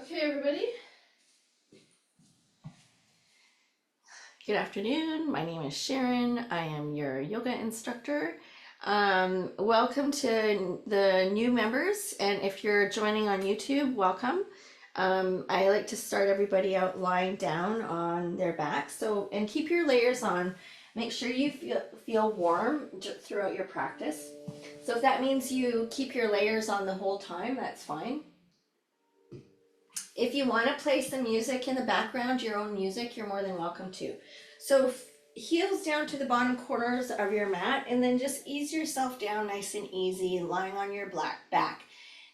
Okay, everybody. Good afternoon. My name is Sharon. I am your yoga instructor. Welcome to the new members, and if you're joining on YouTube, welcome. I like to start everybody out lying down on their back. And keep your layers on. Make sure you feel warm throughout your practice. So if that means you keep your layers on the whole time, that's fine. If you want to play some music in the background, your own music, you're more than welcome to. So heels down to the bottom corners of your mat, and then just ease yourself down nice and easy, lying on your back.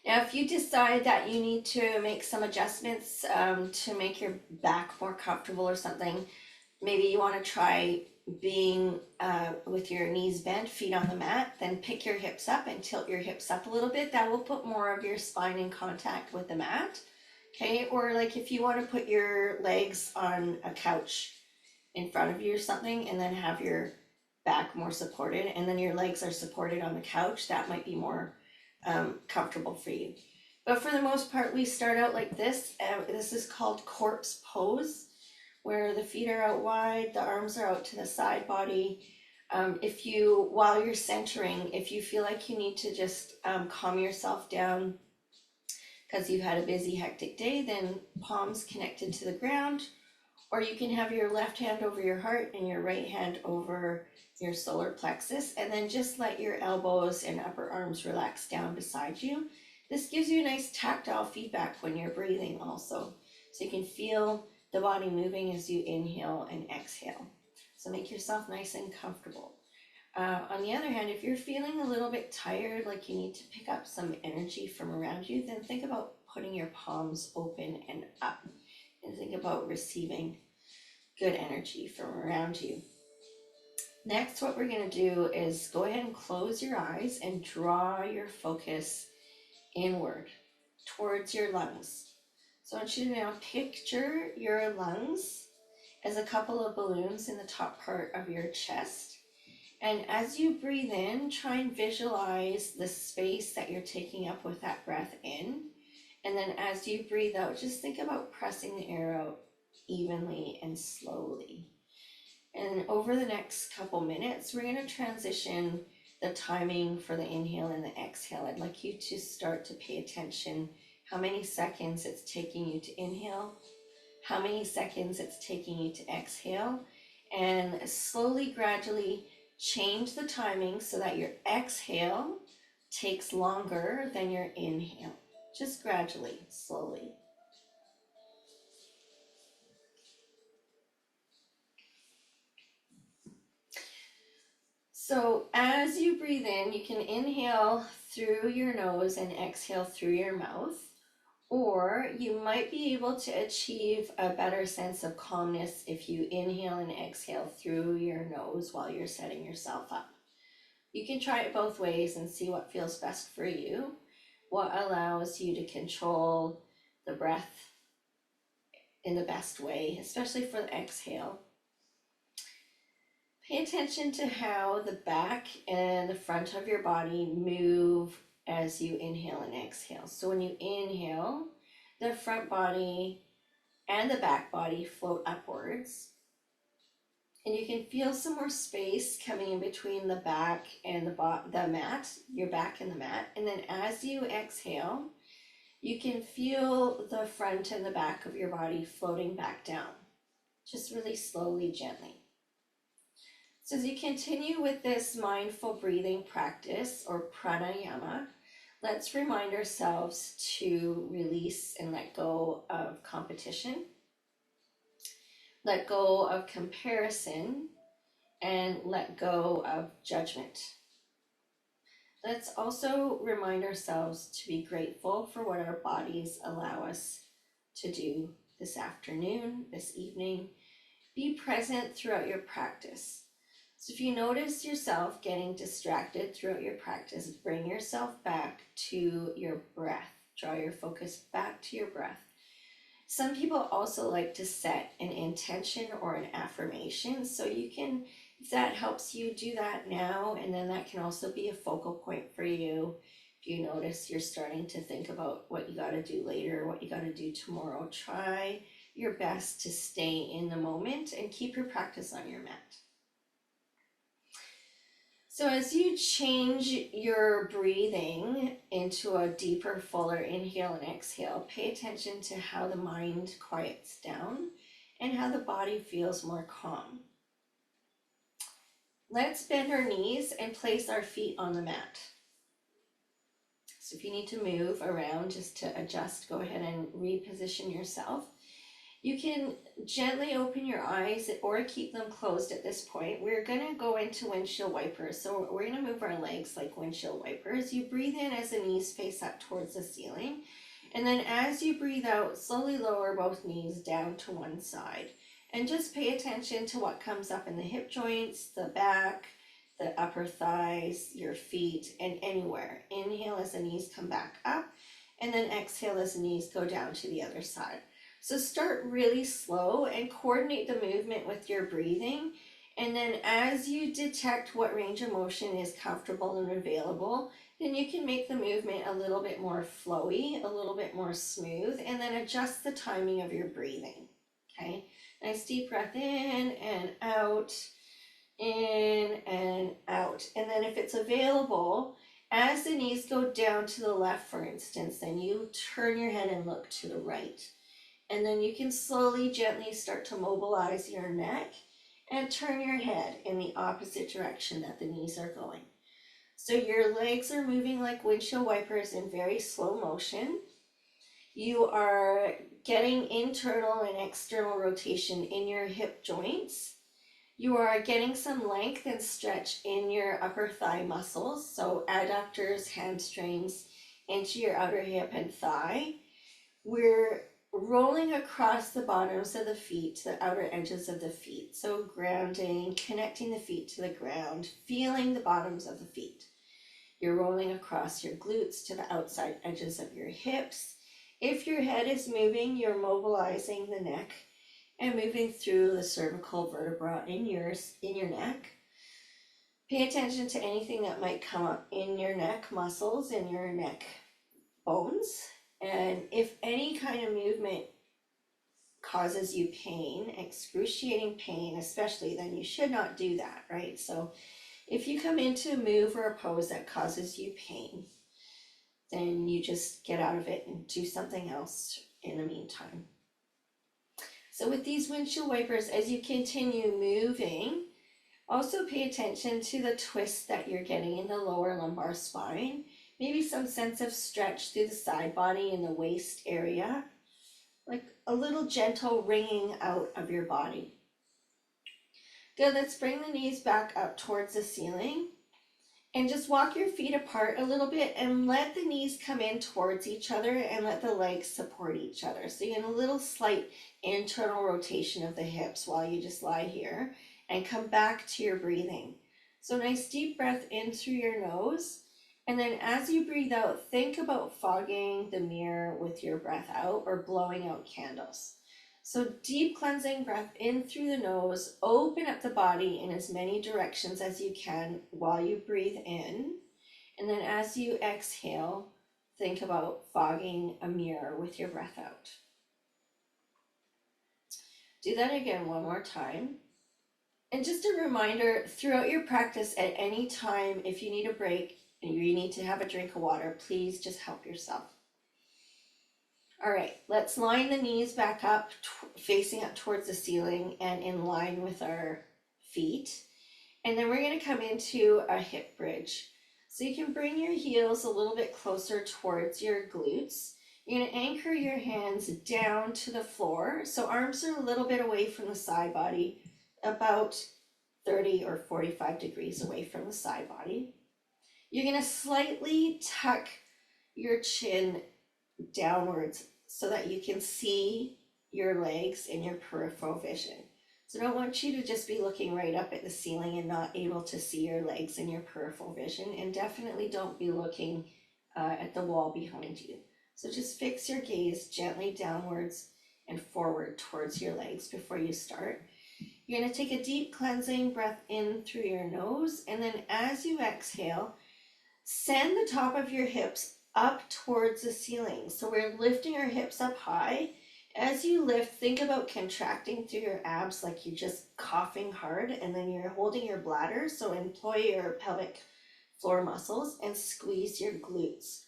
Now, if you decide that you need to make some adjustments to make your back more comfortable or something, maybe you want to try being with your knees bent, feet on the mat, then pick your hips up and tilt your hips up a little bit. That will put more of your spine in contact with the mat. Okay, or like if you want to put your legs on a couch in front of you or something, and then have your back more supported, and then your legs are supported on the couch, that might be more comfortable for you. But for the most part, we start out like this. This is called corpse pose, where the feet are out wide, the arms are out to the side body. While you're centering, if you feel like you need to just calm yourself down because you've had a busy, hectic day, then palms connected to the ground, or you can have your left hand over your heart and your right hand over your solar plexus, and then just let your elbows and upper arms relax down beside you. This gives you nice tactile feedback when you're breathing also, so you can feel the body moving as you inhale and exhale. So make yourself nice and comfortable. On the other hand, if you're feeling a little bit tired, like you need to pick up some energy from around you, then think about putting your palms open and up, and think about receiving good energy from around you. Next, what we're going to do is go ahead and close your eyes and draw your focus inward towards your lungs. So I want you to now picture your lungs as a couple of balloons in the top part of your chest. And as you breathe in, try and visualize the space that you're taking up with that breath in. And then as you breathe out, just think about pressing the air out evenly and slowly. And over the next couple minutes, we're going to transition the timing for the inhale and the exhale. I'd like you to start to pay attention how many seconds it's taking you to inhale, how many seconds it's taking you to exhale, and slowly, gradually change the timing so that your exhale takes longer than your inhale. Just gradually, slowly. So as you breathe in, you can inhale through your nose and exhale through your mouth, or you might be able to achieve a better sense of calmness if you inhale and exhale through your nose while you're setting yourself up. You can try it both ways and see what feels best for you, what allows you to control the breath in the best way, especially for the exhale. Pay attention to how the back and the front of your body move as you inhale and exhale. So when you inhale, the front body and the back body float upwards. And you can feel some more space coming in between the back and the mat, your back and the mat. And then as you exhale, you can feel the front and the back of your body floating back down, just really slowly, gently. So as you continue with this mindful breathing practice, or pranayama, let's remind ourselves to release and let go of competition, let go of comparison, and let go of judgment. Let's also remind ourselves to be grateful for what our bodies allow us to do this afternoon, this evening. Be present throughout your practice. So if you notice yourself getting distracted throughout your practice, bring yourself back to your breath. Draw your focus back to your breath. Some people also like to set an intention or an affirmation. So you can, if that helps you, do that now. And then that can also be a focal point for you. If you notice you're starting to think about what you gotta do later, what you gotta do tomorrow, try your best to stay in the moment and keep your practice on your mat. So as you change your breathing into a deeper, fuller inhale and exhale, pay attention to how the mind quiets down and how the body feels more calm. Let's bend our knees and place our feet on the mat. So if you need to move around just to adjust, go ahead and reposition yourself. You can gently open your eyes or keep them closed at this point. We're gonna go into windshield wipers. So we're gonna move our legs like windshield wipers. You breathe in as the knees face up towards the ceiling. And then as you breathe out, slowly lower both knees down to one side. And just pay attention to what comes up in the hip joints, the back, the upper thighs, your feet, and anywhere. Inhale as the knees come back up, and then exhale as the knees go down to the other side. So start really slow and coordinate the movement with your breathing. And then as you detect what range of motion is comfortable and available, then you can make the movement a little bit more flowy, a little bit more smooth, and then adjust the timing of your breathing. Okay, nice deep breath in and out, in and out. And then if it's available, as the knees go down to the left, for instance, then you turn your head and look to the right. And then you can slowly, gently start to mobilize your neck and turn your head in the opposite direction that the knees are going. So your legs are moving like windshield wipers in very slow motion. You are getting internal and external rotation in your hip joints. You are getting some length and stretch in your upper thigh muscles, so adductors, hamstrings, into your outer hip and thigh. We're rolling across the bottoms of the feet to the outer edges of the feet. So grounding, connecting the feet to the ground, feeling the bottoms of the feet. You're rolling across your glutes to the outside edges of your hips. If your head is moving, you're mobilizing the neck and moving through the cervical vertebra in your neck. Pay attention to anything that might come up in your neck muscles, in your neck bones. And if any kind of movement causes you pain, excruciating pain especially, then you should not do that, right? So if you come into a move or a pose that causes you pain, then you just get out of it and do something else in the meantime. So with these windshield wipers, as you continue moving, also pay attention to the twist that you're getting in the lower lumbar spine. Maybe some sense of stretch through the side body and the waist area, like a little gentle wringing out of your body. Good, let's bring the knees back up towards the ceiling and just walk your feet apart a little bit and let the knees come in towards each other and let the legs support each other. So you get a little slight internal rotation of the hips while you just lie here and come back to your breathing. So nice deep breath in through your nose. And then as you breathe out, think about fogging the mirror with your breath out or blowing out candles. So deep cleansing breath in through the nose, open up the body in as many directions as you can while you breathe in. And then as you exhale, think about fogging a mirror with your breath out. Do that again one more time. And just a reminder, throughout your practice at any time, if you need a break, and you need to have a drink of water, please just help yourself. All right, let's line the knees back up, facing up towards the ceiling and in line with our feet. And then we're gonna come into a hip bridge. So you can bring your heels a little bit closer towards your glutes. You're gonna anchor your hands down to the floor. So arms are a little bit away from the side body, about 30 or 45 degrees away from the side body. You're going to slightly tuck your chin downwards so that you can see your legs in your peripheral vision. So I don't want you to just be looking right up at the ceiling and not able to see your legs in your peripheral vision. And definitely don't be looking at the wall behind you. So just fix your gaze gently downwards and forward towards your legs before you start. You're going to take a deep cleansing breath in through your nose. And then as you exhale, Send the top of your hips up towards the ceiling. So we're lifting our hips up high. As you lift, think about contracting through your abs like you're just coughing hard, and then you're holding your bladder. So employ your pelvic floor muscles and squeeze your glutes.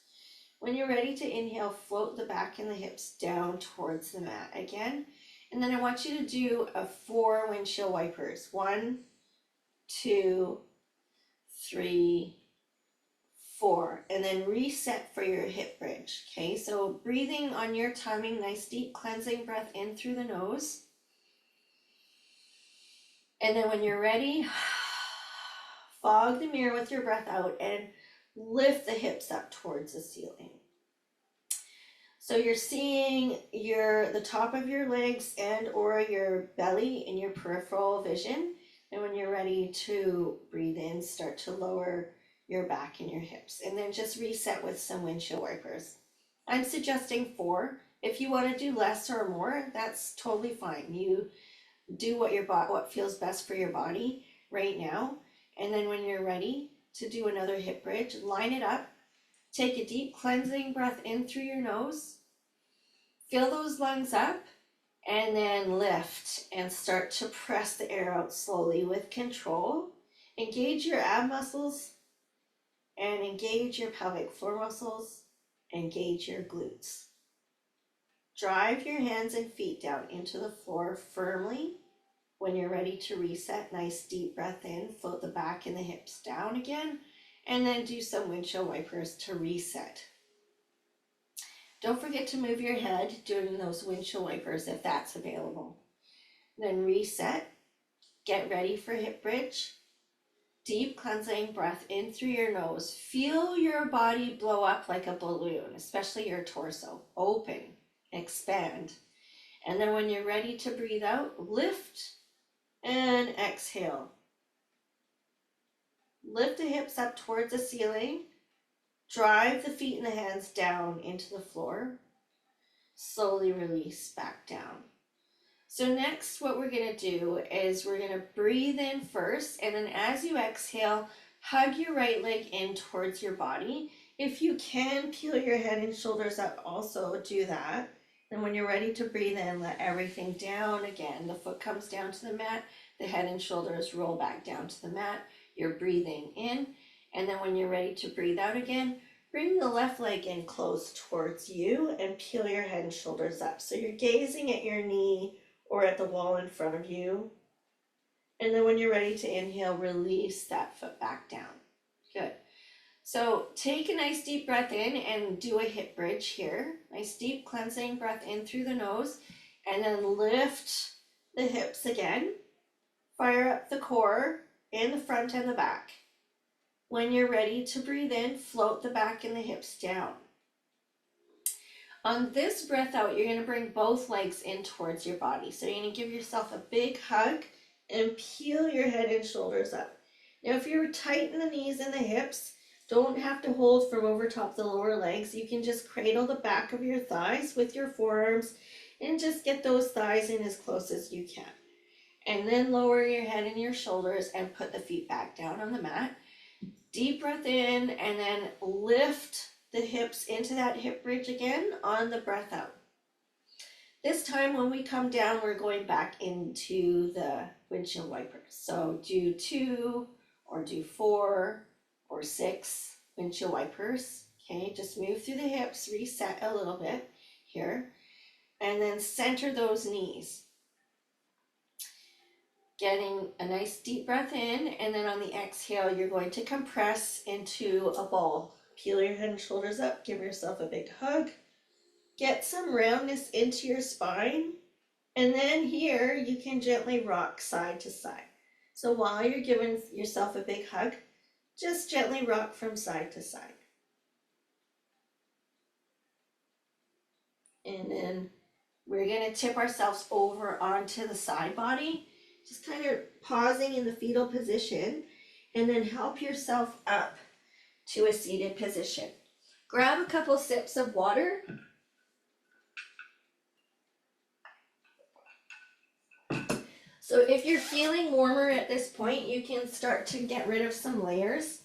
When you're ready to inhale, float the back and the hips down towards the mat again. And then I want you to do a 4 windshield wipers. 1, 2, 3, 4, and then reset for your hip bridge. Okay, so breathing on your timing, nice deep cleansing breath in through the nose. And then when you're ready, fog the mirror with your breath out and lift the hips up towards the ceiling. So you're seeing the top of your legs and or your belly in your peripheral vision. And when you're ready to breathe in, start to lower your back and your hips, and then just reset with some windshield wipers. I'm suggesting 4. If you want to do less or more, that's totally fine. You do what feels best for your body right now. And then when you're ready to do another hip bridge, line it up. Take a deep cleansing breath in through your nose. Fill those lungs up, and then lift and start to press the air out slowly with control. Engage your ab muscles and engage your pelvic floor muscles. Engage your glutes. Drive your hands and feet down into the floor firmly. When you're ready to reset, nice deep breath in, float the back and the hips down again, and then do some windshield wipers to reset. Don't forget to move your head doing those windshield wipers if that's available. Then reset, get ready for hip bridge. Deep cleansing breath in through your nose. Feel your body blow up like a balloon, especially your torso. Open, expand. And then when you're ready to breathe out, lift and exhale. Lift the hips up towards the ceiling. Drive the feet and the hands down into the floor. Slowly release back down. So next, what we're going to do is we're going to breathe in first, and then as you exhale, hug your right leg in towards your body. If you can, peel your head and shoulders up, also do that. And when you're ready to breathe in, let everything down again. The foot comes down to the mat, the head and shoulders roll back down to the mat. You're breathing in, and then when you're ready to breathe out again, bring the left leg in close towards you and peel your head and shoulders up. So you're gazing at your knee or at the wall in front of you. And then when you're ready to inhale, release that foot back down. Good. So take a nice deep breath in and do a hip bridge here. Nice deep cleansing breath in through the nose, and then lift the hips again. Fire up the core in the front and the back. When you're ready to breathe in, float the back and the hips down. On this breath out, you're going to bring both legs in towards your body. So you're going to give yourself a big hug and peel your head and shoulders up. Now, if you're tight in the knees and the hips, don't have to hold from over top the lower legs. You can just cradle the back of your thighs with your forearms and just get those thighs in as close as you can. And then lower your head and your shoulders and put the feet back down on the mat. Deep breath in, and then lift the hips into that hip bridge again on the breath out. This time when we come down, we're going back into the windshield wipers. So do 2 or do 4 or 6 windshield wipers. Okay, just move through the hips, reset a little bit here, and then center those knees. Getting a nice deep breath in, and then on the exhale, you're going to compress into a ball. Peel your head and shoulders up, give yourself a big hug. Get some roundness into your spine, and then here you can gently rock side to side. So while you're giving yourself a big hug, just gently rock from side to side. And then we're going to tip ourselves over onto the side body. Just kind of pausing in the fetal position, and then help yourself up to a seated position. Grab a couple sips of water. So if you're feeling warmer at this point, you can start to get rid of some layers.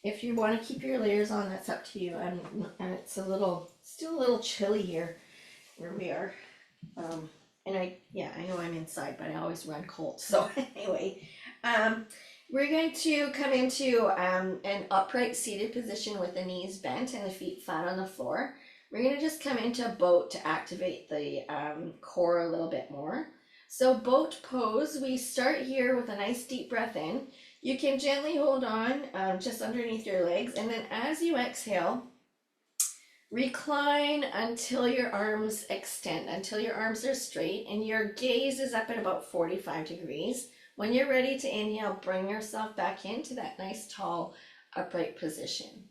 If you want to keep your layers on, that's up to you. And it's still a little chilly here where we are. And I know I'm inside, but I always run cold. So anyway, we're going to come into an upright seated position with the knees bent and the feet flat on the floor. We're going to just come into a boat to activate the core a little bit more. So boat pose, we start here with a nice deep breath in. You can gently hold on just underneath your legs, and then as you exhale, recline until your arms extend, until your arms are straight and your gaze is up at about 45 degrees. When you're ready to inhale, bring yourself back into that nice tall upright position.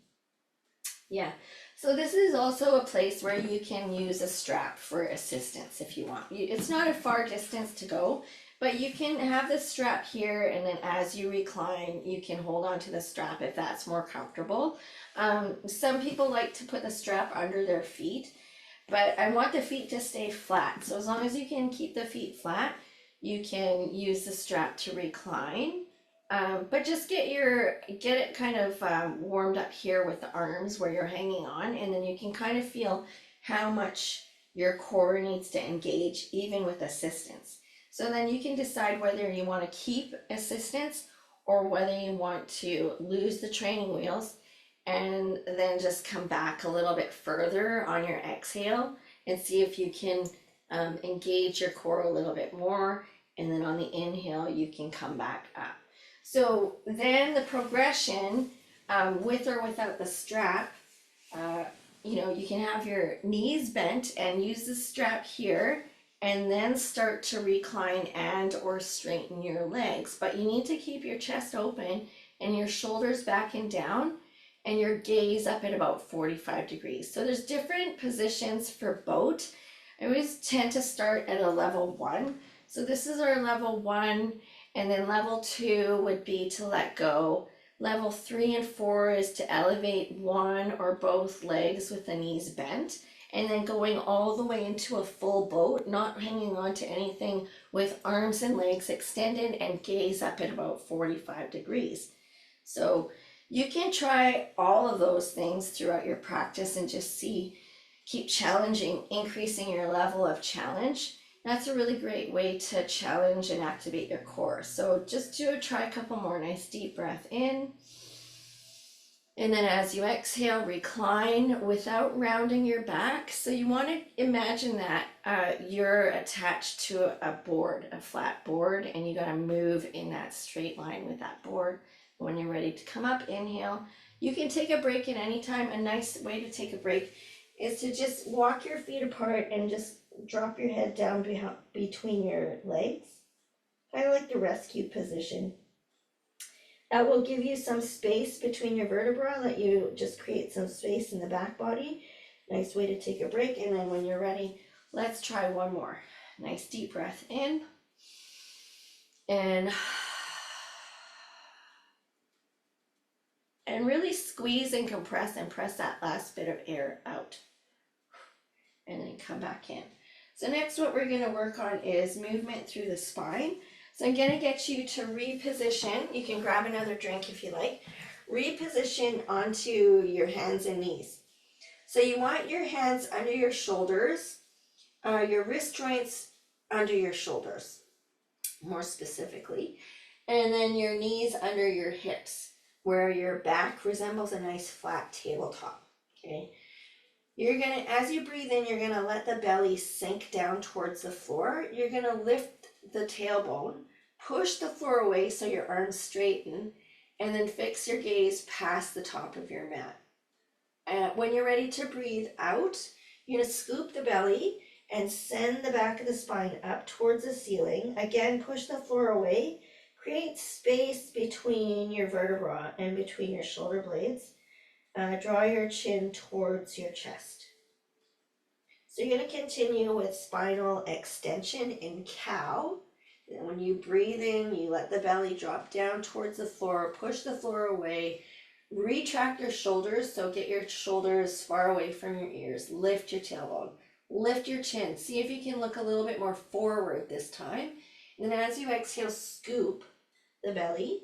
Yeah, so this is also a place where you can use a strap for assistance if you want. It's not a far distance to go, but you can have the strap here, and then as you recline, you can hold on to the strap if that's more comfortable. Some people like to put the strap under their feet, but I want the feet to stay flat. So as long as you can keep the feet flat, you can use the strap to recline. But just get it kind of warmed up here with the arms where you're hanging on, and then you can kind of feel how much your core needs to engage even with assistance. So then you can decide whether you want to keep assistance or whether you want to lose the training wheels and then just come back a little bit further on your exhale and see if you can engage your core a little bit more, and then on the inhale you can come back up. So then the progression, with or without the strap, you can have your knees bent and use the strap here, and then start to recline and or straighten your legs. But you need to keep your chest open and your shoulders back and down and your gaze up at about 45 degrees. So there's different positions for boat. I always tend to start at a level 1. So this is our level 1, and then level 2 would be to let go. Level 3 and 4 is to elevate one or both legs with the knees bent, and then going all the way into a full boat, not hanging on to anything, with arms and legs extended and gaze up at about 45 degrees. So you can try all of those things throughout your practice and just keep challenging, increasing your level of challenge. That's a really great way to challenge and activate your core. So just try a couple more. Nice deep breath in. And then as you exhale, recline without rounding your back. So you want to imagine that you're attached to a board, a flat board, and you got to move in that straight line with that board. When you're ready to come up, inhale. You can take a break at any time. A nice way to take a break is to just walk your feet apart and just drop your head down between your legs, kind of like the rescue position. That will give you some space between your vertebra, let you just create some space in the back body. Nice way to take a break. And then when you're ready, let's try one more. Nice deep breath in and really squeeze and compress and press that last bit of air out, and then come back in. So next what we're going to work on is movement through the spine. So I'm going to get you to reposition. You can grab another drink if you like. Reposition onto your hands and knees. So you want your hands under your shoulders, your wrist joints under your shoulders, more specifically, and then your knees under your hips, where your back resembles a nice flat tabletop. Okay. You're gonna, as you breathe in, you're gonna let the belly sink down towards the floor. You're gonna lift the tailbone, push the floor away so your arms straighten, and then fix your gaze past the top of your mat. When you're ready to breathe out, you're gonna scoop the belly and send the back of the spine up towards the ceiling. Again, push the floor away, create space between your vertebra and between your shoulder blades. Draw your chin towards your chest. So you're going to continue with spinal extension in cow. And when you breathe in, you let the belly drop down towards the floor, push the floor away, retract your shoulders, so get your shoulders far away from your ears, lift your tailbone, lift your chin. See if you can look a little bit more forward this time. And then as you exhale, scoop the belly,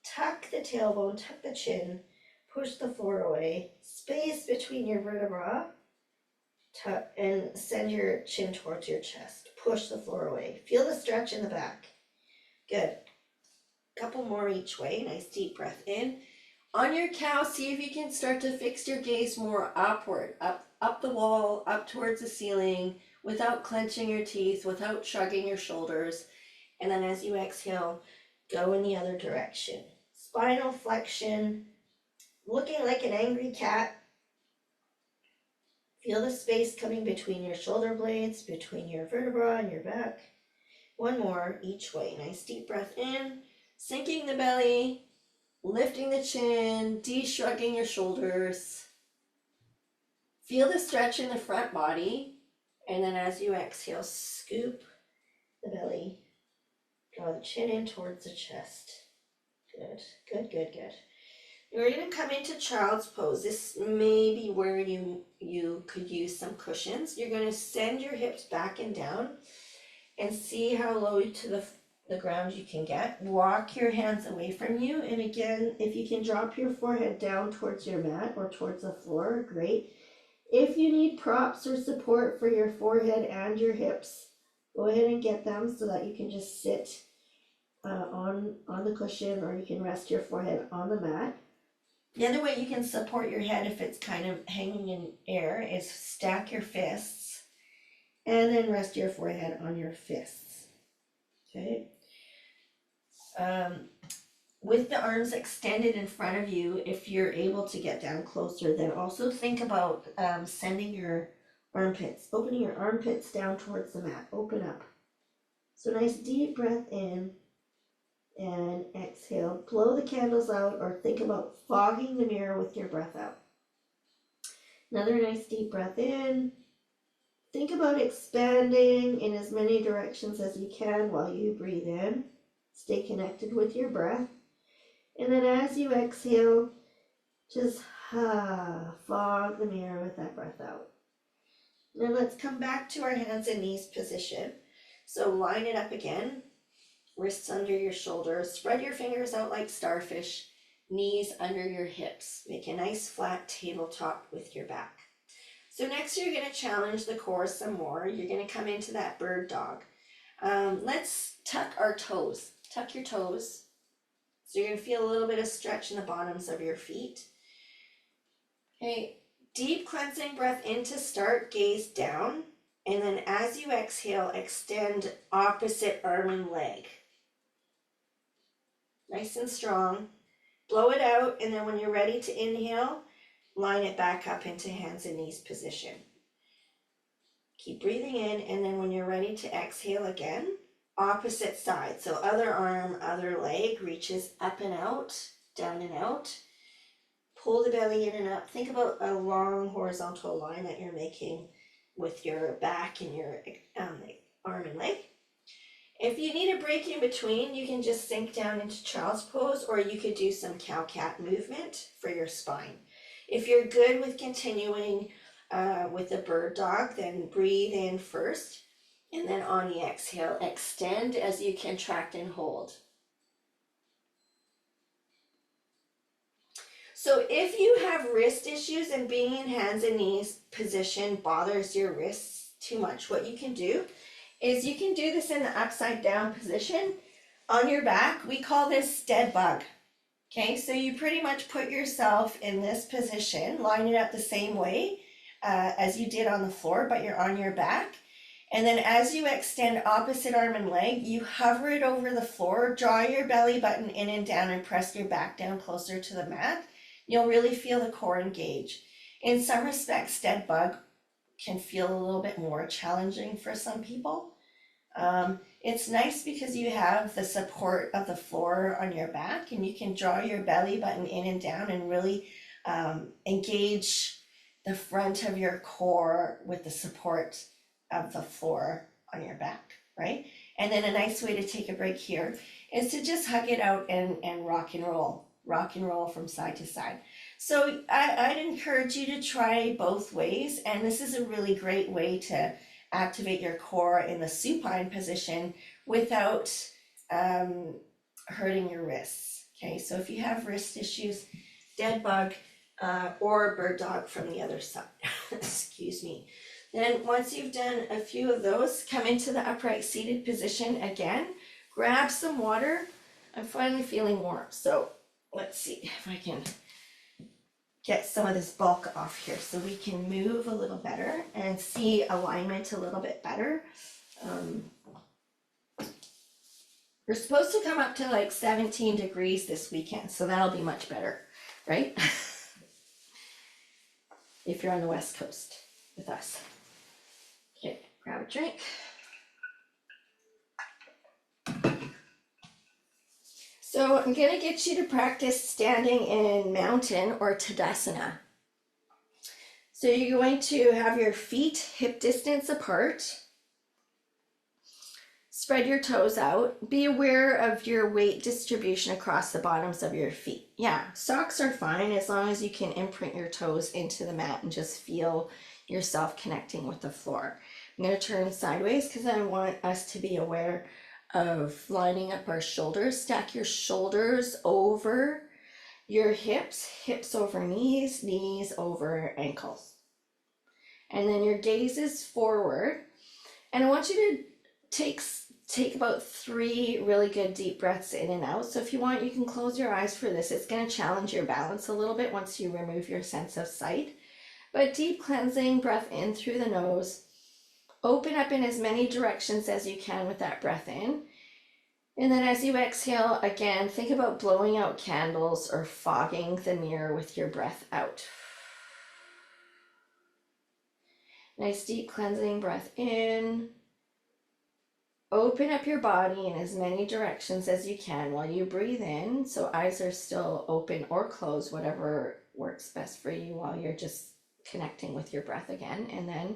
tuck the tailbone, tuck the chin, push the floor away, space between your vertebra, and send your chin towards your chest. Push the floor away. Feel the stretch in the back. Good. Couple more each way. Nice deep breath in. On your cow, see if you can start to fix your gaze more upward, up the wall, up towards the ceiling, without clenching your teeth, without shrugging your shoulders. And then as you exhale, go in the other direction. Spinal flexion, looking like an angry cat. Feel the space coming between your shoulder blades, between your vertebra and your back. One more each way. Nice deep breath in, sinking the belly, lifting the chin, de-shrugging your shoulders. Feel the stretch in the front body. And then as you exhale, scoop the belly. Draw the chin in towards the chest. Good, good, good, good. We're going to come into child's pose. This may be where you could use some cushions. You're going to send your hips back and down and see how low to the ground you can get. Walk your hands away from you. And again, if you can drop your forehead down towards your mat or towards the floor, great. If you need props or support for your forehead and your hips, go ahead and get them so that you can just sit on the cushion, or you can rest your forehead on the mat. The other way you can support your head if it's kind of hanging in air is stack your fists and then rest your forehead on your fists. Okay. With the arms extended in front of you, if you're able to get down closer, then also think about sending your armpits, opening your armpits down towards the mat. Open up. So nice deep breath in and exhale. Blow the candles out, or think about fogging the mirror with your breath out. Another nice deep breath in. Think about expanding in as many directions as you can while you breathe in. Stay connected with your breath. And then as you exhale, just fog the mirror with that breath out. Now let's come back to our hands and knees position. So line it up again. Wrists under your shoulders. Spread your fingers out like starfish. Knees under your hips. Make a nice flat tabletop with your back. So next you're going to challenge the core some more. You're going to come into that bird dog. Let's tuck our toes. Tuck your toes. So you're going to feel a little bit of stretch in the bottoms of your feet. Okay, deep cleansing breath in to start, gaze down. And then as you exhale, extend opposite arm and leg. Nice and strong. Blow it out, and then when you're ready to inhale, line it back up into hands and knees position. Keep breathing in, and then when you're ready to exhale again, opposite side. So other arm, other leg reaches up and out, down and out. Pull the belly in and up. Think about a long horizontal line that you're making with your back and your arm and leg. If you need a break in between, you can just sink down into child's pose, or you could do some cow-cat movement for your spine. If you're good with continuing with the bird dog, then breathe in first, and then on the exhale, extend as you contract and hold. So if you have wrist issues and being in hands and knees position bothers your wrists too much, what you can do is you can do this in the upside down position on your back. We call this dead bug. Okay, so you pretty much put yourself in this position, line it up the same way as you did on the floor, but you're on your back. And then as you extend opposite arm and leg, you hover it over the floor, draw your belly button in and down, and press your back down closer to the mat. You'll really feel the core engage. In some respects, dead bug can feel a little bit more challenging for some people. It's nice because you have the support of the floor on your back, and you can draw your belly button in and down and really engage the front of your core with the support of the floor on your back, right? And then a nice way to take a break here is to just hug it out and rock and roll from side to side. So I'd encourage you to try both ways, and this is a really great way to activate your core in the supine position without hurting your wrists. Okay, so if you have wrist issues, dead bug, or bird dog from the other side. Excuse me. Then once you've done a few of those, come into the upright seated position again, grab some water. I'm finally feeling warm, so let's see if I can get some of this bulk off here so we can move a little better and see alignment a little bit better. We're supposed to come up to like 17 degrees this weekend, so that'll be much better, right? If you're on the West Coast with us. Okay, grab a drink. So I'm gonna get you to practice standing in mountain or Tadasana. So you're going to have your feet hip distance apart. Spread your toes out. Be aware of your weight distribution across the bottoms of your feet. Yeah, socks are fine as long as you can imprint your toes into the mat and just feel yourself connecting with the floor. I'm going to turn sideways because I want us to be aware of lining up our shoulders. Stack your shoulders over your hips, hips over knees, knees over ankles. And then your gaze is forward. And I want you to take about 3 really good deep breaths in and out. So if you want, you can close your eyes for this. It's going to challenge your balance a little bit once you remove your sense of sight. But deep cleansing breath in through the nose. Open up in as many directions as you can with that breath in. And then as you exhale, again, think about blowing out candles or fogging the mirror with your breath out. Nice deep cleansing breath in. Open up your body in as many directions as you can while you breathe in. So eyes are still open or closed, whatever works best for you while you're just connecting with your breath again. And then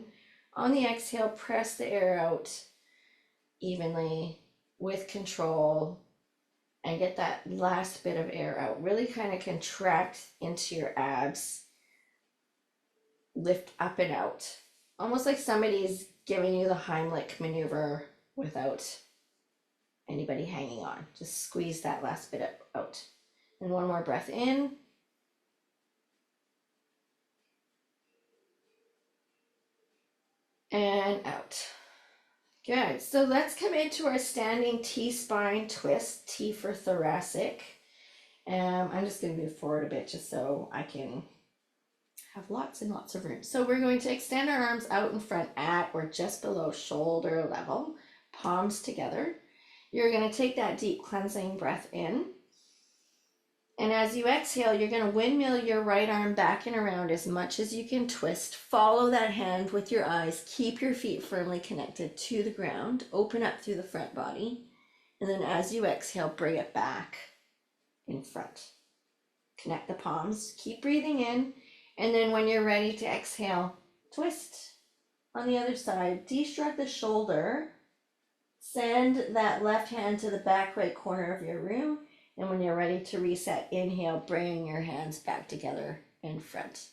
on the exhale, press the air out evenly with control and get that last bit of air out. Really kind of contract into your abs. Lift up and out. Almost like somebody's giving you the Heimlich maneuver without anybody hanging on. Just squeeze that last bit out. And one more breath in. And out. Good. So let's come into our standing T-spine twist. T for thoracic. I'm just going to move forward a bit just so I can have lots and lots of room. So we're going to extend our arms out in front at or just below shoulder level. Palms together. You're going to take that deep cleansing breath in. And as you exhale, you're going to windmill your right arm back and around as much as you can twist. Follow that hand with your eyes. Keep your feet firmly connected to the ground. Open up through the front body. And then as you exhale, bring it back in front. Connect the palms. Keep breathing in. And then when you're ready to exhale, twist on the other side. De-strut the shoulder. Send that left hand to the back right corner of your room. And when you're ready to reset, inhale, bring your hands back together in front.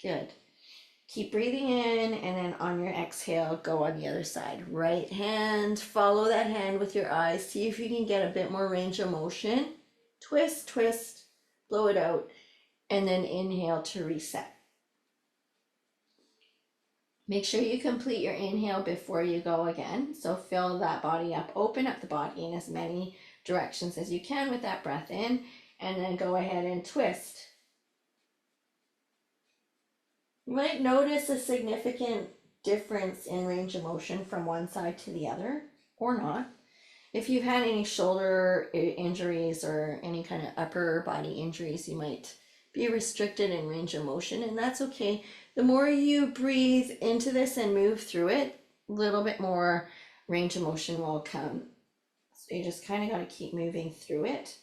Good. Keep breathing in, and then on your exhale, go on the other side. Right hand, follow that hand with your eyes. See if you can get a bit more range of motion. Twist, twist, blow it out, and then inhale to reset. Make sure you complete your inhale before you go again. So fill that body up, open up the body in as many directions as you can with that breath in, and then go ahead and twist. You might notice a significant difference in range of motion from one side to the other, or not. If you've had any shoulder injuries or any kind of upper body injuries, you might be restricted in range of motion, and that's okay. The more you breathe into this and move through it, a little bit more range of motion will come. So you just kind of got to keep moving through it.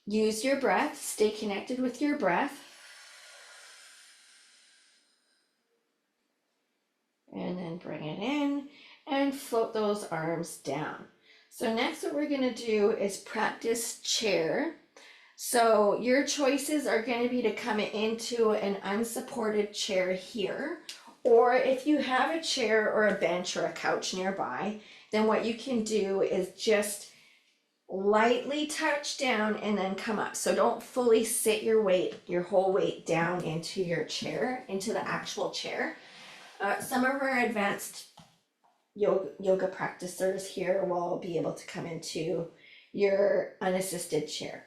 Use your breath. Stay connected with your breath. And then bring it in and float those arms down. So next what we're going to do is practice chair. So your choices are going to be to come into an unsupported chair here, or if you have a chair or a bench or a couch nearby, then what you can do is just lightly touch down and then come up. So don't fully sit your weight, your whole weight down into your chair, into the actual chair. Some of our advanced yoga practitioners here will be able to come into your unassisted chair.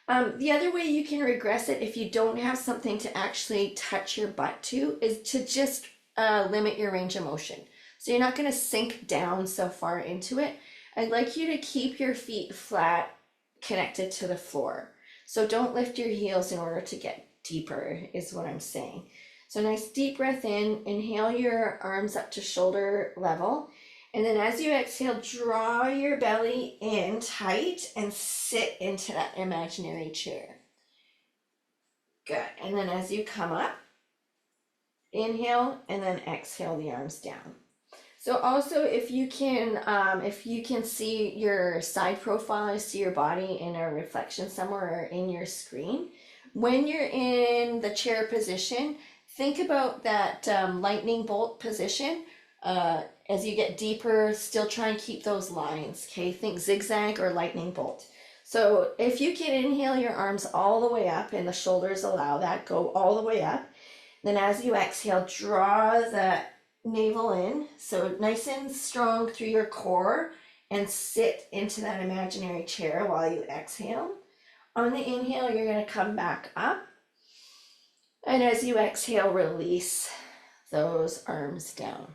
The other way you can regress it if you don't have something to actually touch your butt to is to just limit your range of motion. So you're not going to sink down so far into it. I'd like you to keep your feet flat, connected to the floor. So don't lift your heels in order to get deeper, is what I'm saying. So nice deep breath in, inhale your arms up to shoulder level. And then as you exhale, draw your belly in tight and sit into that imaginary chair. Good. And then as you come up, inhale and then exhale the arms down. So also if you can see your side profile, see your body in a reflection somewhere or in your screen, when you're in the chair position, think about that lightning bolt position. As you get deeper, still try and keep those lines, okay? Think zigzag or lightning bolt. So if you can inhale your arms all the way up and the shoulders allow that, go all the way up. Then as you exhale, draw the navel in, so nice and strong through your core, and sit into that imaginary chair while you exhale. On the inhale, you're going to come back up. And as you exhale, release those arms down.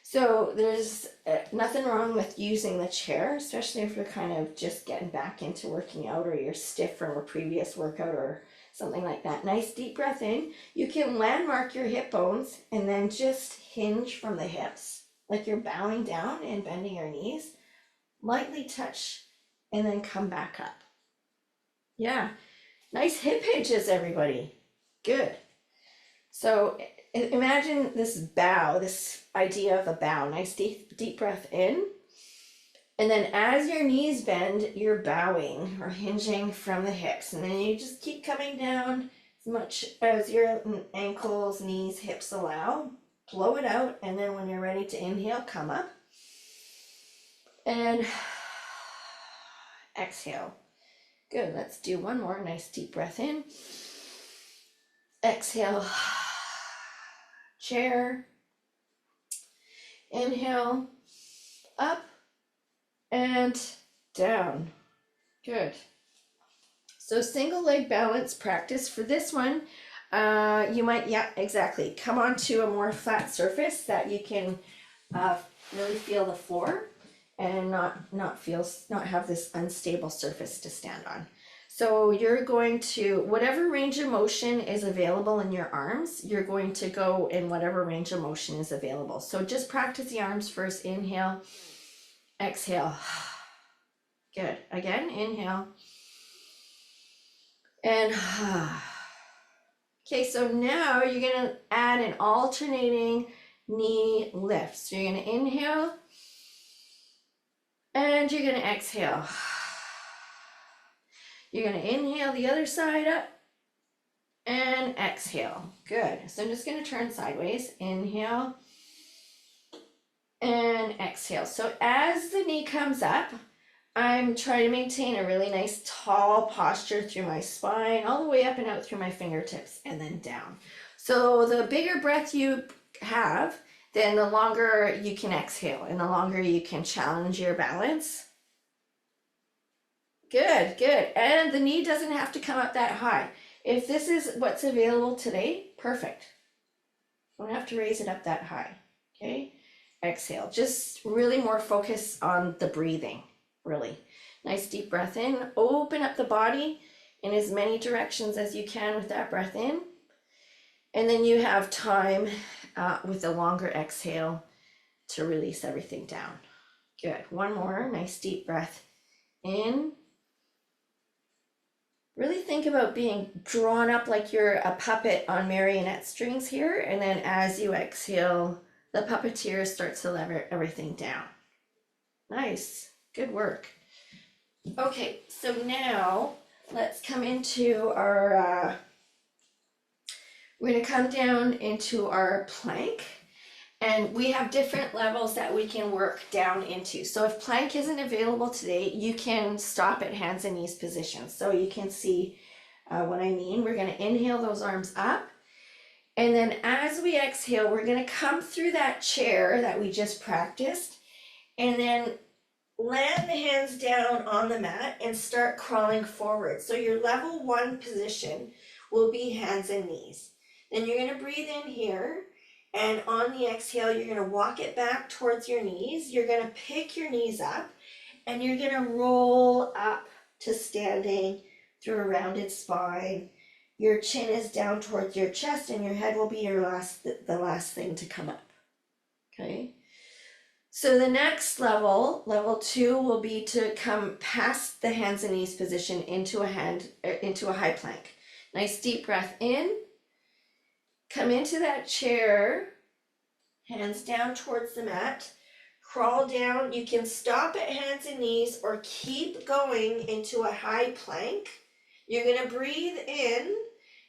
So there's nothing wrong with using the chair, especially if you're kind of just getting back into working out or you're stiff from a previous workout or something like that. Nice deep breath in. You can landmark your hip bones and then just hinge from the hips, like you're bowing down and bending your knees. Lightly touch and then come back up. Yeah, nice hip hinges, everybody. Good. So imagine this bow, this idea of a bow. Nice deep breath in. And then as your knees bend, you're bowing or hinging from the hips. And then you just keep coming down as much as your ankles, knees, hips allow. Blow it out. And then when you're ready to inhale, come up. And exhale. Good. Let's do one more. Nice deep breath in. Exhale. Chair. Inhale. Up. And down. Good. So single leg balance practice. For this one, you might, yeah, exactly, come onto a more flat surface that you can really feel the floor and not have this unstable surface to stand on. So you're going to, whatever range of motion is available in your arms, you're going to go in whatever range of motion is available. So just practice the arms first. Inhale. Exhale. Good. Again, inhale. And okay, so now you're going to add an alternating knee lift. So you're going to inhale and you're going to exhale. You're going to inhale the other side up and exhale. Good. So I'm just going to turn sideways. Inhale. And exhale. So as the knee comes up, I'm trying to maintain a really nice tall posture through my spine, all the way up and out through my fingertips and then down. So the bigger breath you have, then the longer you can exhale and the longer you can challenge your balance. Good, good. And the knee doesn't have to come up that high. If this is what's available today, perfect. Don't have to raise it up that high, okay? Exhale, just really more focus on the breathing, really. Nice deep breath in, open up the body in as many directions as you can with that breath in. And then you have time with a longer exhale to release everything down. Good, one more, nice deep breath in. Really think about being drawn up like you're a puppet on marionette strings here. And then as you exhale, the puppeteer starts to lever everything down. Nice, good work. Okay, so now let's come into our, we're gonna come down into our plank. And we have different levels that we can work down into. So if plank isn't available today, you can stop at hands and knees position. So you can see what I mean. We're going to inhale those arms up. And then as we exhale, we're going to come through that chair that we just practiced. And then land the hands down on the mat and start crawling forward. So your level 1 position will be hands and knees. Then you're going to breathe in here, and on the exhale, you're going to walk it back towards your knees. You're going to pick your knees up, and you're going to roll up to standing through a rounded spine. Your chin is down towards your chest, and your head will be the last thing to come up. Okay. So the next level, level 2, will be to come past the hands and knees position into a high plank. Nice deep breath in. Come into that chair, hands down towards the mat. Crawl down. You can stop at hands and knees or keep going into a high plank. You're going to breathe in,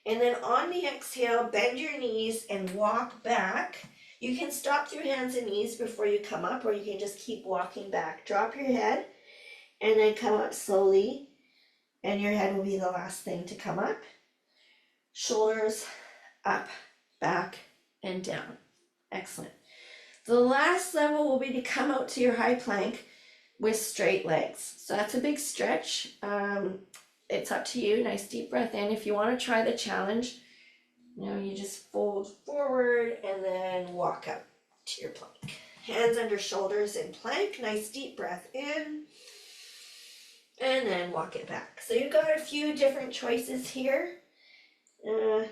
and then on the exhale, bend your knees and walk back. You can stop through hands and knees before you come up, or you can just keep walking back. Drop your head and then come up slowly, and your head will be the last thing to come up. Shoulders up, back, and down. Excellent. The last level will be to come out to your high plank with straight legs. So that's a big stretch. It's up to you. Nice deep breath in. If you want to try the challenge, you just fold forward and then walk up to your plank. Hands under shoulders in plank. Nice deep breath in. And then walk it back. So you've got a few different choices here to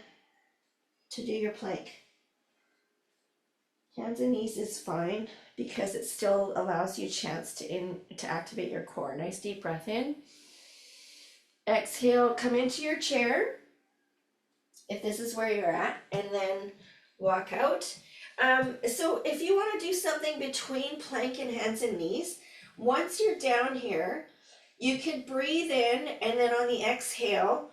do your plank. Hands and knees is fine because it still allows you a chance to activate your core. Nice deep breath in. Exhale, come into your chair, if this is where you're at, and then walk out. So if you want to do something between plank and hands and knees, once you're down here, you could breathe in, and then on the exhale,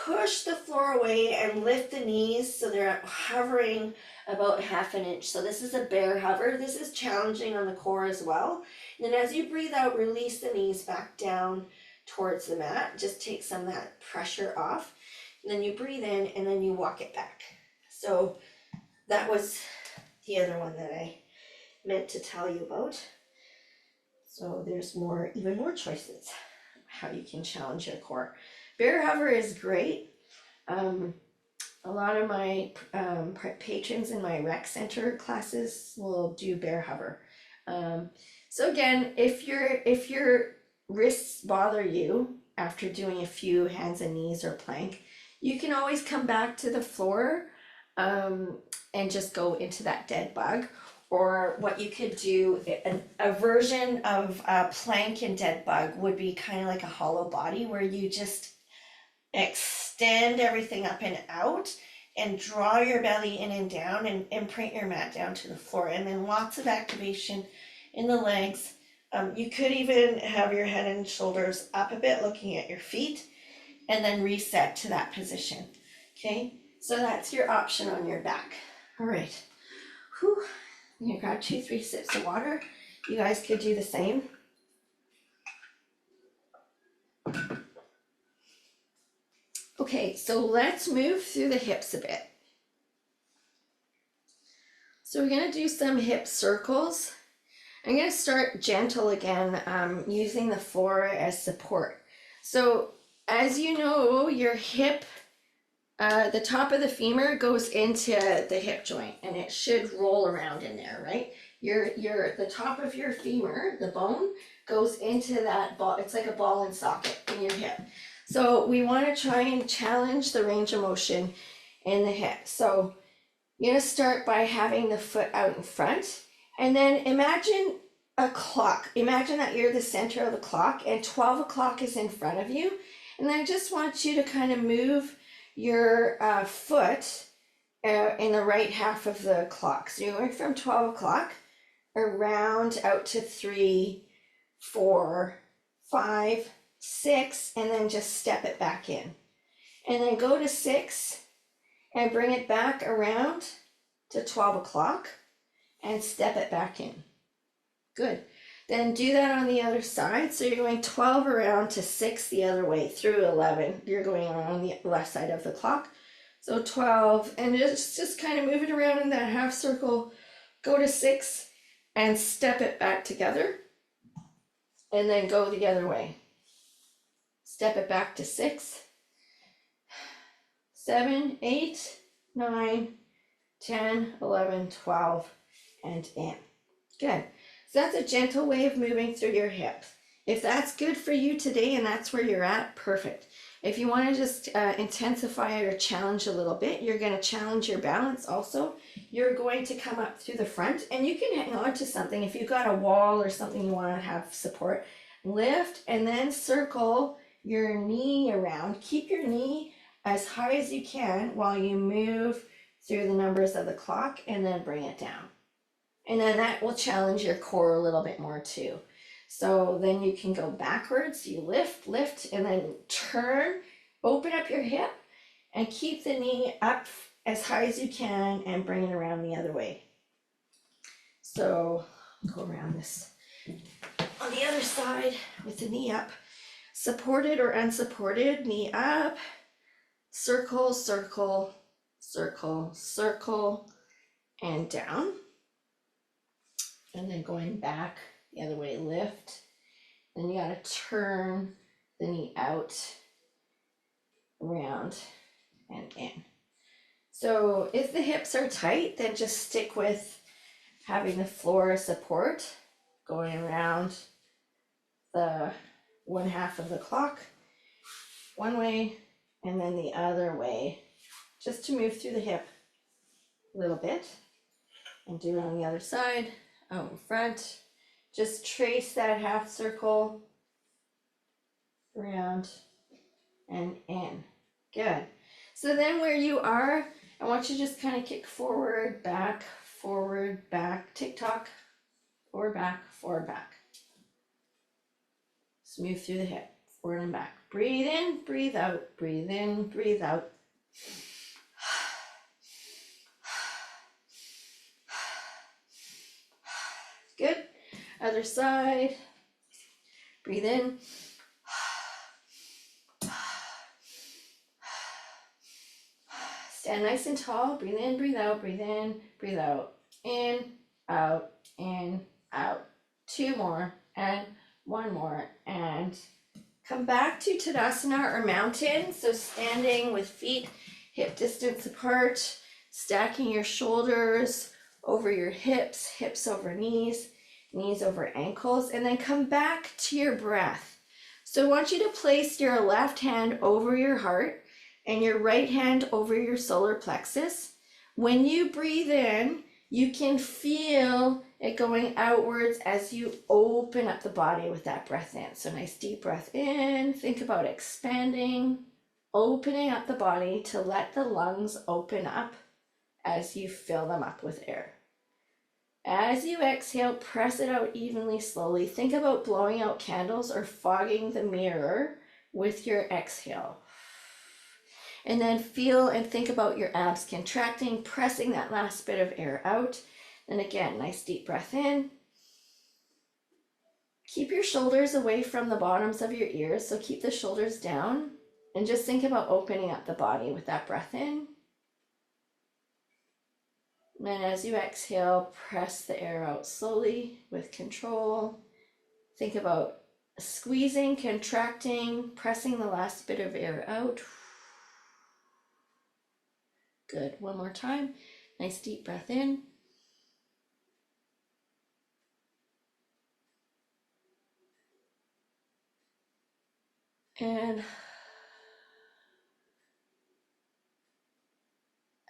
push the floor away and lift the knees so they're hovering about 1/2 inch. So this is a bear hover. This is challenging on the core as well. And then as you breathe out, release the knees back down towards the mat. Just take some of that pressure off. And then you breathe in and then you walk it back. So that was the other one that I meant to tell you about. So there's even more choices how you can challenge your core. Bear hover is great. A lot of my patrons in my rec center classes will do bear hover. So again, if your wrists bother you after doing a few hands and knees or plank, you can always come back to the floor and just go into that dead bug. Or what you could do, a version of plank and dead bug would be kind of like a hollow body where you just extend everything up and out and draw your belly in and down and imprint your mat down to the floor. And then lots of activation in the legs. You could even have your head and shoulders up a bit looking at your feet and then reset to that position. Okay, so that's your option on your back. All right. Whew. I'm gonna grab 2-3 sips of water. You guys could do the same. Okay, so let's move through the hips a bit. So we're gonna do some hip circles. I'm gonna start gentle again, using the floor as support. So as you know, your hip, the top of the femur goes into the hip joint and it should roll around in there, right? The top of your femur, the bone, goes into that ball. It's like a ball and socket in your hip. So we want to try and challenge the range of motion in the hip. So you're going to start by having the foot out in front, and then imagine a clock. Imagine that you're the center of the clock and 12 o'clock is in front of you. And I just want you to kind of move your foot in the right half of the clock. So you're going from 12 o'clock around out to 3, 4, 5, 6, and then just step it back in. And then go to 6 and bring it back around to 12 o'clock. and step it back in. Good. Then do that on the other side. So you're going 12 around to 6 the other way through 11. You're going on the left side of the clock. So 12, and just kind of move it around in that half circle. Go to 6 and step it back together. And then go the other way. Step it back to 6, 7, 8, 9, 10, 11, 12, and in. Good. So that's a gentle way of moving through your hip. If that's good for you today and that's where you're at, perfect. If you want to just intensify it or challenge a little bit, you're going to challenge your balance also. You're going to come up through the front, and you can hang on to something. If you've got a wall or something you want to have support, lift and then circle your knee around. Keep your knee as high as you can while you move through the numbers of the clock, and then bring it down. And then that will challenge your core a little bit more too. So then you can go backwards, you lift, and then turn, open up your hip, and keep the knee up as high as you can and bring it around the other way. So go around this on the other side with the knee up, supported or unsupported, knee up, circle, circle, circle, circle, and down. And then going back the other way, lift. Then you gotta turn the knee out, around, and in. So if the hips are tight, then just stick with having the floor support, going around the one half of the clock, one way, and then the other way, just to move through the hip a little bit. And do it on the other side, out in front. Just trace that half circle around and in. Good. So then where you are, I want you to just kind of kick forward, back, tick-tock, forward, back, forward, back. Smooth through the hip, forward and back. Breathe in, breathe out, breathe in, breathe out. Good. Other side. Breathe in. Stand nice and tall. Breathe in, breathe out, breathe in, breathe out. In, out, in, out. 2 more and 1 more, and come back to Tadasana or mountain. So standing with feet hip distance apart, stacking your shoulders over your hips, hips over knees, knees over ankles, and then come back to your breath. So I want you to place your left hand over your heart and your right hand over your solar plexus. When you breathe in, you can feel it going outwards as you open up the body with that breath in. So nice deep breath in. Think about expanding, opening up the body to let the lungs open up as you fill them up with air. As you exhale, press it out evenly, slowly. Think about blowing out candles or fogging the mirror with your exhale. And then feel and think about your abs contracting, pressing that last bit of air out. And again, nice deep breath in. Keep your shoulders away from the bottoms of your ears, so keep the shoulders down. And just think about opening up the body with that breath in. And then as you exhale, press the air out slowly with control. Think about squeezing, contracting, pressing the last bit of air out. Good. One more time. Nice deep breath in. And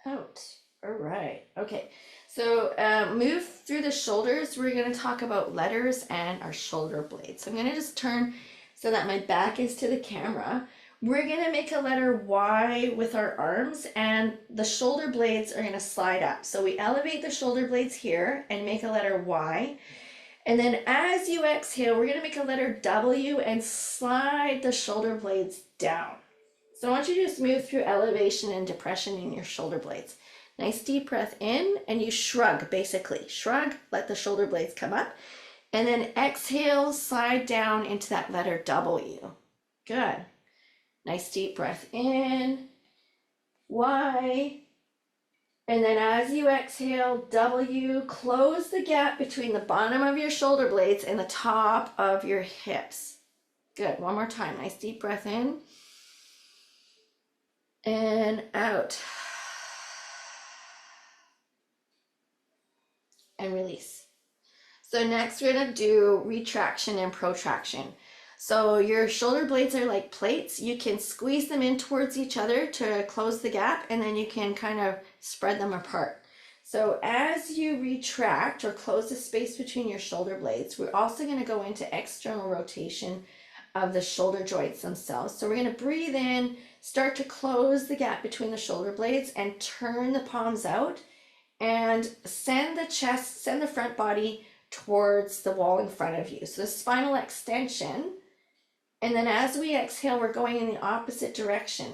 out. All right. Okay. So move through the shoulders. We're going to talk about letters and our shoulder blades. So I'm going to just turn so that my back is to the camera. We're going to make a letter Y with our arms, and the shoulder blades are going to slide up. So we elevate the shoulder blades here and make a letter Y. And then as you exhale, we're going to make a letter W and slide the shoulder blades down. So I want you to just move through elevation and depression in your shoulder blades. Nice deep breath in, and you shrug, basically. Shrug, let the shoulder blades come up. And then exhale, slide down into that letter W. Good. Nice deep breath in, Y. And then as you exhale, W, close the gap between the bottom of your shoulder blades and the top of your hips. Good, one more time. Nice deep breath in and out. And release. So next we're gonna do retraction and protraction. So your shoulder blades are like plates. You can squeeze them in towards each other to close the gap, and then you can kind of spread them apart. So as you retract or close the space between your shoulder blades, we're also going to go into external rotation of the shoulder joints themselves. So we're going to breathe in, start to close the gap between the shoulder blades and turn the palms out and send the chest, send the front body towards the wall in front of you. So the spinal extension. And then as we exhale, we're going in the opposite direction.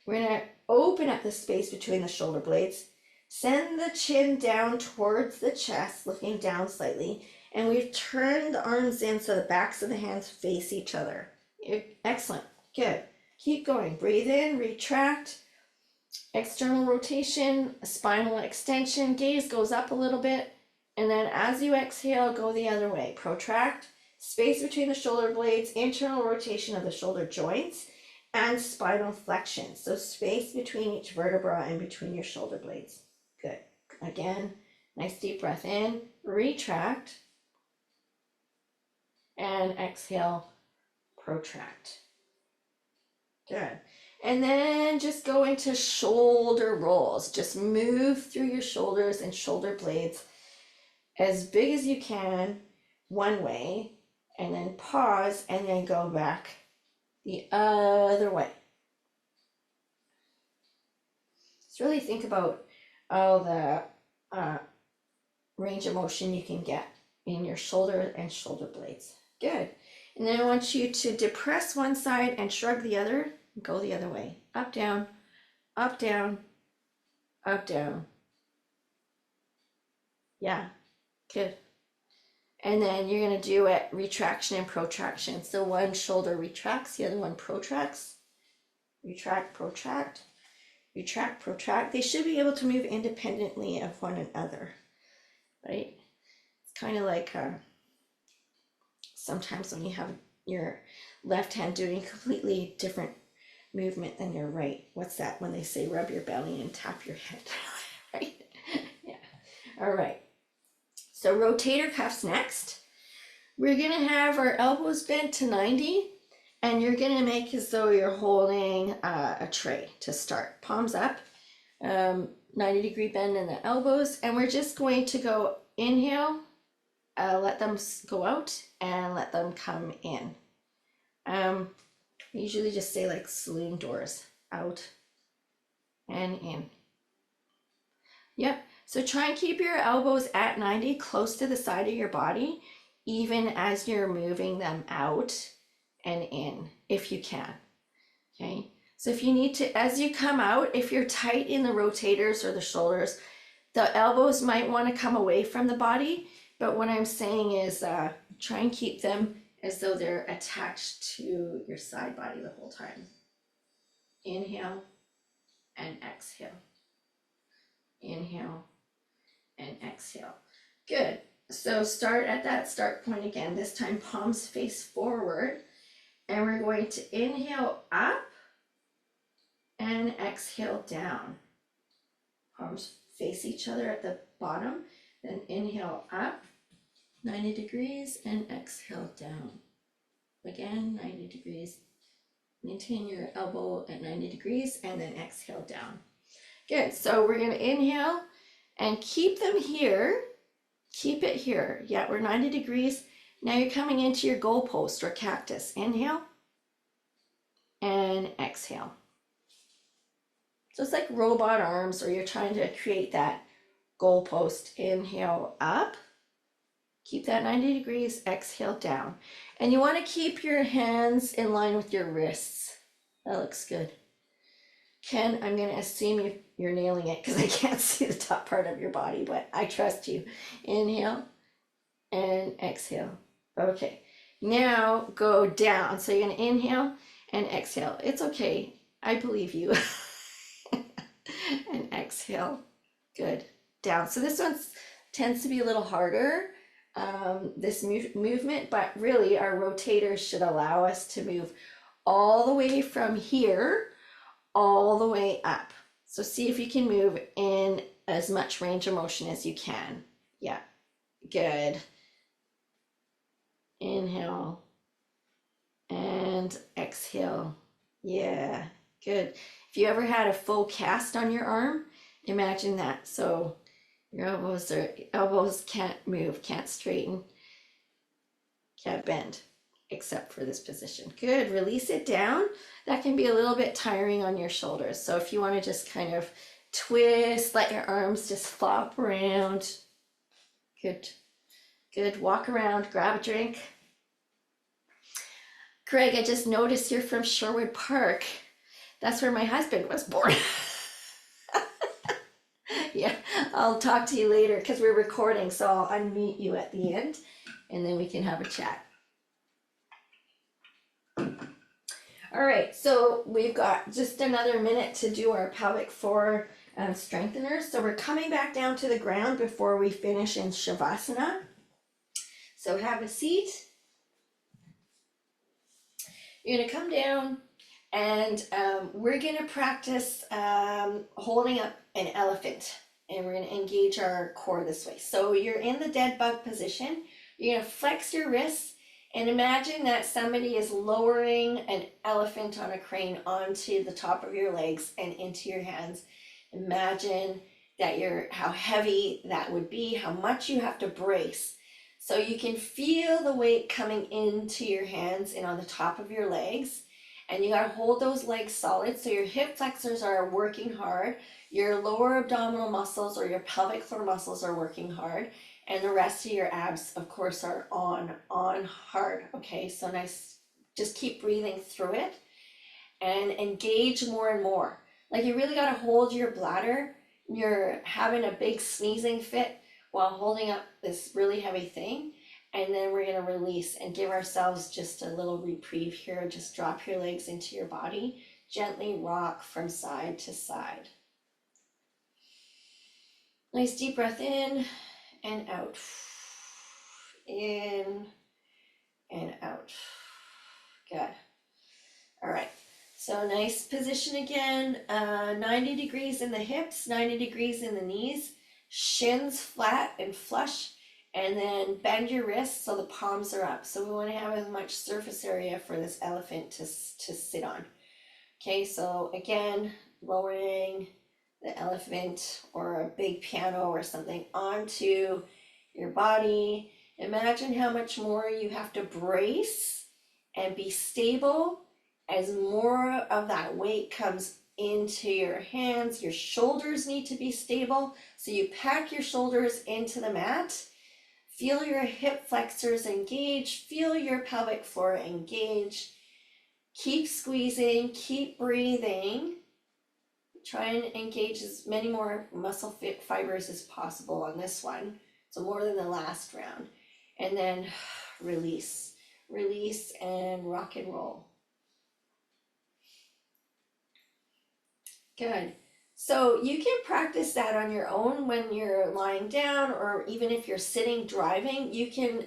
We're going to open up the space between the shoulder blades, send the chin down towards the chest, looking down slightly, and we've turned the arms in so the backs of the hands face each other. Excellent. Good. Keep going. Breathe in, retract, external rotation, spinal extension, gaze goes up a little bit, and then as you exhale, go the other way. Protract, space between the shoulder blades, internal rotation of the shoulder joints, and spinal flexion. So space between each vertebra and between your shoulder blades. Good. Again, nice deep breath in, retract, and exhale, protract. Good. And then just go into shoulder rolls. Just move through your shoulders and shoulder blades as big as you can one way, and then pause and then go back the other way. Just really think about all the range of motion you can get in your shoulder and shoulder blades. Good. And then I want you to depress one side and shrug the other, and go the other way. Up, down, up, down, up, down. Yeah, good. And then you're going to do it retraction and protraction. So one shoulder retracts, the other one protracts. Retract, protract, retract, protract. They should be able to move independently of one another, right? It's kind of like sometimes when you have your left hand doing a completely different movement than your right. What's that when they say rub your belly and tap your head, right? Yeah. All right. So rotator cuffs next. We're going to have our elbows bent to 90, and you're going to make as though you're holding a tray to start. Palms up, 90-degree bend in the elbows, and we're just going to go inhale, let them go out, and let them come in. I usually just say like saloon doors, out and in. Yep. So try and keep your elbows at 90, close to the side of your body, even as you're moving them out and in, if you can. Okay. So if you need to, as you come out, if you're tight in the rotators or the shoulders, the elbows might want to come away from the body. But what I'm saying is try and keep them as though they're attached to your side body the whole time. Inhale and exhale. Inhale and exhale. Good. So start at that start point again. This time palms face forward, and we're going to inhale up and exhale down. Palms face each other at the bottom, then inhale up 90 degrees and exhale down. Again, 90 degrees. Maintain your elbow at 90 degrees and then exhale down. Good. So we're going to inhale and keep them here. Keep it here. Yeah, we're 90 degrees. Now you're coming into your goalpost or cactus. Inhale and exhale. So it's like robot arms, or you're trying to create that goalpost. Inhale up. Keep that 90 degrees. Exhale down. And you want to keep your hands in line with your wrists. That looks good. Ken, I'm gonna assume you're nailing it because I can't see the top part of your body, but I trust you. Inhale and exhale. Okay, now go down. So you're gonna inhale and exhale. It's okay. I believe you. And exhale. Good. Down. So this one tends to be a little harder, this movement, but really our rotators should allow us to move all the way from here all the way up. So see if you can move in as much range of motion as you can. Yeah, good. Inhale and exhale. Yeah, good. If you ever had a full cast on your arm, imagine that. So your elbows can't move, can't straighten, can't bend, except for this position. Good, release it down. That can be a little bit tiring on your shoulders. So if you want to just kind of twist, let your arms just flop around. Good, good, walk around, grab a drink. Greg, I just noticed you're from Sherwood Park. That's where my husband was born. Yeah, I'll talk to you later because we're recording, so I'll unmute you at the end and then we can have a chat. All right, so we've got just another minute to do our pelvic floor strengtheners. So we're coming back down to the ground before we finish in Shavasana. So have a seat. You're gonna come down and we're gonna practice holding up an elephant, and we're gonna engage our core this way. So you're in the dead bug position. You're gonna flex your wrists and imagine that somebody is lowering an elephant on a crane onto the top of your legs and into your hands. Imagine that how heavy that would be, how much you have to brace. So you can feel the weight coming into your hands and on the top of your legs. And you gotta hold those legs solid so your hip flexors are working hard, your lower abdominal muscles or your pelvic floor muscles are working hard, and the rest of your abs, of course, are on hard. Okay, so nice, just keep breathing through it and engage more and more. Like you really gotta hold your bladder. You're having a big sneezing fit while holding up this really heavy thing. And then we're gonna release and give ourselves just a little reprieve here. Just drop your legs into your body. Gently rock from side to side. Nice deep breath in and out. In and out. Good. All right. So nice position again. 90 degrees in the hips, 90 degrees in the knees. Shins flat and flush. And then bend your wrists so the palms are up. So we want to have as much surface area for this elephant to sit on. Okay, so again, lowering the elephant or a big piano or something onto your body. Imagine how much more you have to brace and be stable as more of that weight comes into your hands. Your shoulders need to be stable. So you pack your shoulders into the mat. Feel your hip flexors engage, feel your pelvic floor engage. Keep squeezing, keep breathing. Try and engage as many more muscle fibers as possible on this one. So more than the last round. And then release, release and rock and roll. Good. So you can practice that on your own when you're lying down, or even if you're sitting driving. You can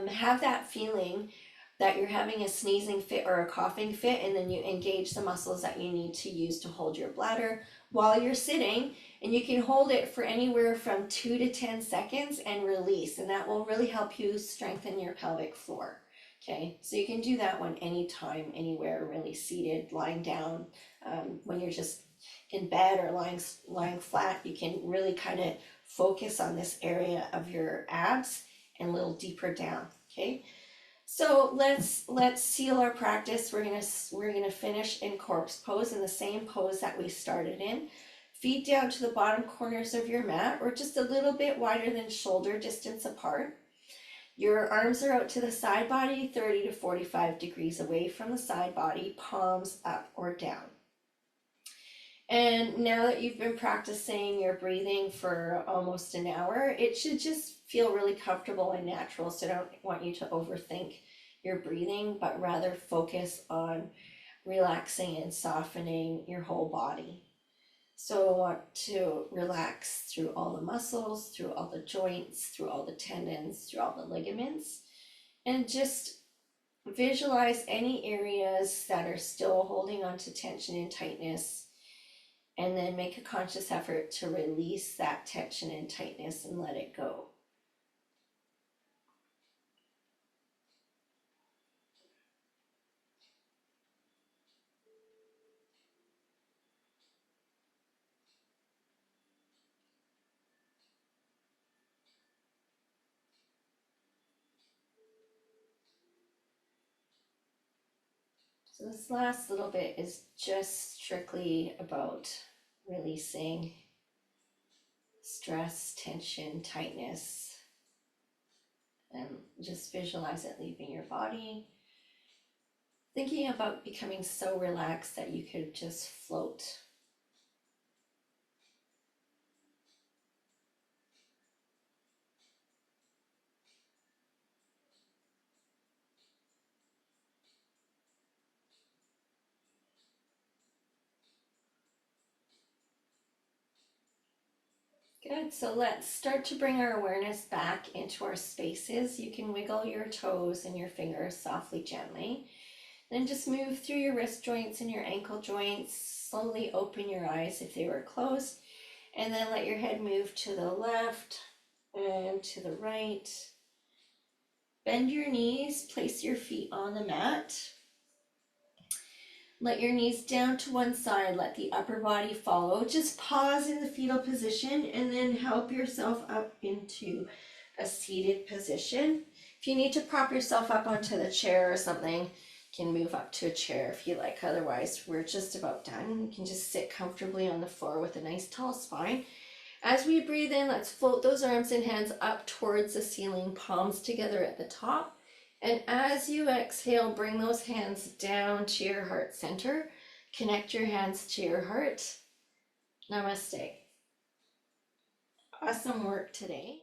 have that feeling that you're having a sneezing fit or a coughing fit, and then you engage the muscles that you need to use to hold your bladder while you're sitting, and you can hold it for anywhere from 2 to 10 seconds and release, and that will really help you strengthen your pelvic floor. Okay, so you can do that one anytime, anywhere, really seated, lying down, when you're just in bed or lying flat. You can really kind of focus on this area of your abs and a little deeper down. Okay, so let's seal our practice. We're gonna finish in corpse pose, in the same pose that we started in. Feet down to the bottom corners of your mat, or just a little bit wider than shoulder distance apart. Your arms are out to the side body, 30 to 45 degrees away from the side body, palms up or down. And now that you've been practicing your breathing for almost an hour, it should just feel really comfortable and natural. So I don't want you to overthink your breathing, but rather focus on relaxing and softening your whole body. So I want to relax through all the muscles, through all the joints, through all the tendons, through all the ligaments, and just visualize any areas that are still holding on to tension and tightness, and then make a conscious effort to release that tension and tightness and let it go. So this last little bit is just strictly about releasing stress, tension, tightness, and just visualize it leaving your body. Thinking about becoming so relaxed that you could just float. Good, so let's start to bring our awareness back into our spaces. You can wiggle your toes and your fingers softly, gently. Then just move through your wrist joints and your ankle joints. Slowly open your eyes if they were closed. And then let your head move to the left and to the right. Bend your knees, place your feet on the mat. Let your knees down to one side, let the upper body follow. Just pause in the fetal position and then help yourself up into a seated position. If you need to prop yourself up onto the chair or something, you can move up to a chair if you like. Otherwise, we're just about done. You can just sit comfortably on the floor with a nice tall spine. As we breathe in, let's float those arms and hands up towards the ceiling, palms together at the top. And as you exhale, bring those hands down to your heart center. Connect your hands to your heart. Namaste. Awesome work today.